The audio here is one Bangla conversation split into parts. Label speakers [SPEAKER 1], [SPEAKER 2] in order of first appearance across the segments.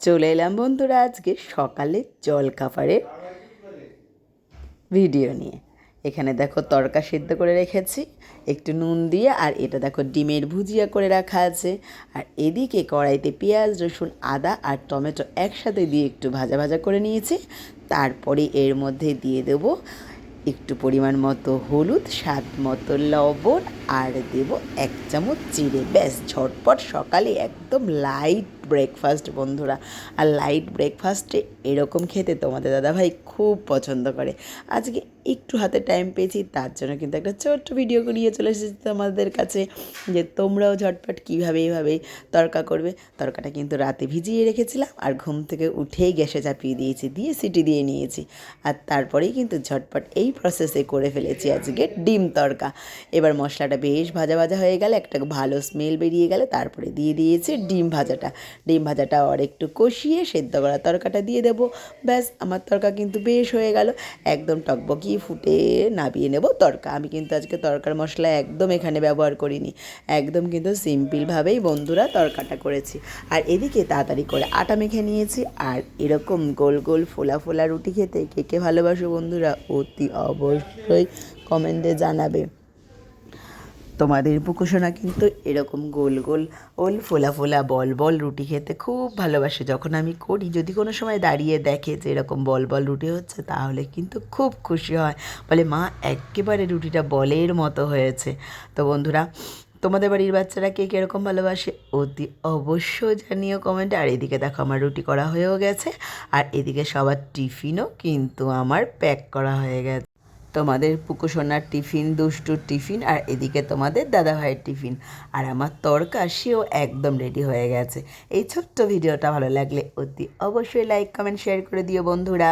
[SPEAKER 1] চলে এলাম বন্ধুরা আজকে সকালে জলখাবারের ভিডিও নিয়ে। এখানে দেখো তড়কা সিদ্ধ করে রেখেছি একটু নুন দিয়ে, আর এটা দেখো ডিমের ভুজিয়া করে রাখা আছে। আর এদিকে কড়াইতে পেঁয়াজ রসুন আদা আর টমেটো একসাথে দিয়ে একটু ভাজা ভাজা করে নিয়েছি। তারপরে এর মধ্যে দিয়ে দেবো একটু পরিমাণ মতো হলুদ, স্বাদ মতো লবণ, আর দেব 1 চামচ জিরে। ব্যাস, ঝটপট সকালে একদম লাইট ব্রেকফাস্ট বন্ধুরা। আর লাইট ব্রেকফাস্টে এরকম খেতে তোমাদের দাদাভাই খুব পছন্দ করে। আজকে একটু হাতে টাইম পেয়েছি, তার জন্য কিন্তু একটা ছোট্ট ভিডিও নিয়ে চলে এসেছি তোমাদের কাছে, যে তোমরাও ঝটপট কীভাবে এইভাবে তড়কা করবে। তড়কাটা কিন্তু রাতে ভিজিয়ে রেখেছিলাম, আর ঘুম থেকে উঠেই গ্যাসে চাপিয়ে দিয়েছি, দিয়ে সিটি দিয়ে নিয়েছি। আর তারপরেই কিন্তু ঝটপট এই প্রসেসে করে ফেলেছি আজকে ডিম তড়কা। এবার মশলাটা বেশ ভাজা ভাজা হয়ে গেলে, একটা ভালো স্মেল বেরিয়ে গেলে তারপরে দিয়ে দিয়েছি ডিম ভাজাটা। ডিম ভাজাটা আর একটু কষিয়ে সেদ্ধ করা তড়কাটা দিয়ে দেবো। ব্যাস, আমার তড়কা কিন্তু বেশ হয়ে গেল, একদম টকবকিয়ে ফুটে নামিয়ে নেব তড়কা। আমি কিন্তু আজকে তড়কার মশলা একদম এখানে ব্যবহার করিনি, একদম কিন্তু সিম্পলভাবেই বন্ধুরা তড়কাটা করেছি। আর এদিকে তাড়াতাড়ি করে আটা মেখে নিয়েছি। আর এরকম গোল গোল ফোলা ফোলা রুটি খেতে কে কে ভালোবাসো বন্ধুরা, অতি অবশ্যই কমেন্টে জানাবে। তোমাদের পুকুসোনা কিন্তু এরকম গোল গোল ফোলা ফোলা বল বল রুটি খেতে খুব ভালোবাসে। যখন আমি করি, যদি কোনো সময় দাঁড়িয়ে দেখে যে এরকম বল বল রুটি হচ্ছে, তাহলে কিন্তু খুব খুশি হয়, বলে মা একেবারে রুটিটা বলের মতো হয়েছে। তো বন্ধুরা, তোমাদের বাড়ির বাচ্চারা কে কীরকম ভালোবাসে অতি অবশ্যই জানিও কমেন্টে। আর এদিকে দেখো আমার রুটি করা হয়েও গেছে, আর এদিকে সবার টিফিনও কিন্তু আমার প্যাক করা হয়ে গেছে। তোমাদের পুকুসোনার টিফিন, দুষ্টুর টিফিন, আর এদিকে তোমাদের দাদাভাইয়ের টিফিন, আর আমার তড়কা সেও একদম রেডি হয়ে গেছে। এই ছোট্ট ভিডিওটা ভালো লাগলে অতি অবশ্যই লাইক কমেন্ট শেয়ার করে দিও বন্ধুরা।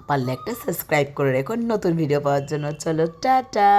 [SPEAKER 1] পারলে একটা সাবস্ক্রাইব করে রেখো নতুন ভিডিও পাওয়ার জন্য। চলো টাটা।